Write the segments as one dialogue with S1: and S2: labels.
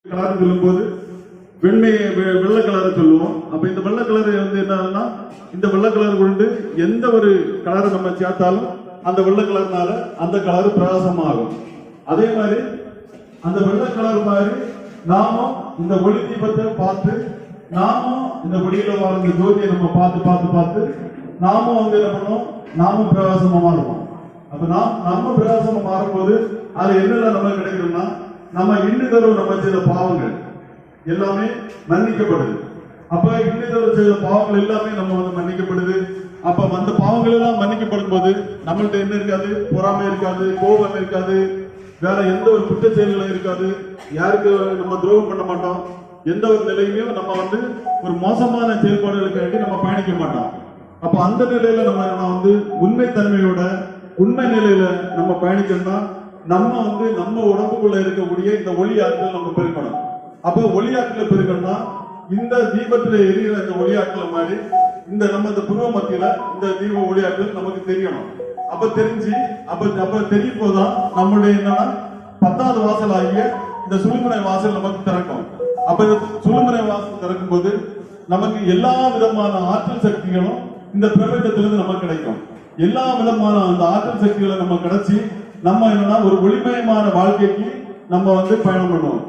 S1: Colour சொல்லும்போது வெள்ளை colour சொல்லுவோம். அப்ப இந்த வெள்ளை கலர் என்னன்னா, இந்த வெள்ளை கலர் கொண்டு எந்த ஒரு கலரை நம்ம சேர்த்தாலும் அந்த வெள்ளை கலர்னால அந்த கலர் பிரகாசமாகும். அதே மாதிரி அந்த வெள்ளை கலர் மாதிரி நாமும் இந்த ஒளி தீபத்தை பார்த்து நாமும் இந்த ஒளியில வாழ்ந்த ஜோதியை நம்ம பார்த்து பார்த்து பார்த்து நாமும் என்ன பண்ணோம், நாமும் பிரகாசமா மாறுவோம். அப்ப நம்ம பிரகாசமா மாறும்போது அது என்னென்ன நமக்கு கிடைக்குதுன்னா, நம்ம இன்னும் தடவை நம்ம செய்த பாவங்கள் எல்லாமே மன்னிக்கப்படுது. அப்ப இன்னும் தடவை செய்த பாவங்கள் எல்லாமே நம்ம மன்னிக்கப்படுது. அப்ப அந்த பாவங்கள் எல்லாம் மன்னிக்கப்படும் போது நம்மள்ட்ட என்ன இருக்காது, பொறாமை இருக்காது, கோபம் இருக்காது, வேற எந்த ஒரு குற்ற செயல்களும் இருக்காது, யாருக்கு நம்ம துரோகம் பண்ண மாட்டோம், எந்த ஒரு நிலையிலையும் நம்ம ஒரு மோசமான செயல்பாடுகளுக்கு வேண்டி நம்ம பயணிக்க மாட்டோம். அப்ப அந்த நிலையில நம்ம உண்மைத்தன்மையோட உண்மை நிலையில நம்ம பயணிக்கணும்னா நம்ம நம்ம உடம்புக்குள்ள இருக்கக்கூடிய இந்த ஒளி ஆற்றல் நம்ம பெருக்கணும். அப்ப ஒளி ஆற்றலை பெருக்கணும்னா இந்த தீபத்துல எரிகிற இந்த ஒளி ஆற்றல் மாதிரி நம்ம இந்த புருவ மத்தியில இந்த தீப ஒளி ஆற்றல் நமக்கு தெரியணும். அப்ப தெரிஞ்சு அப்ப தெரியும் போதுதான் நம்மளுடைய என்னன்னா 10வது வாசல் ஆகிய இந்த சுழுமுனை வாசல் நமக்கு திறக்கும். அப்ப இந்த சுழுமுனை வாசல் திறக்கும் போது நமக்கு எல்லா விதமான ஆற்றல் சக்திகளும் இந்த பிரபஞ்சத்திலிருந்து நமக்கு கிடைக்கும். எல்லா விதமான அந்த ஆற்றல் சக்திகளை நம்ம கிடைச்சி நம்ம என்னன்னா ஒரு ஒளிமயமான வாழ்க்கைக்கு நம்ம பயணம் பண்ணுவோம்.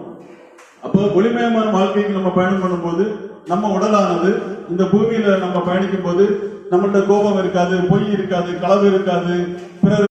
S1: அப்போ ஒளிமயமான வாழ்க்கைக்கு நம்ம பயணம் பண்ணும்போது நம்ம உடலானது இந்த பூமியில நம்ம பயணிக்கும் போது நம்மள்ட்ட கோபம் இருக்காது, பொய் இருக்காது, களவு இருக்காது, பிறர்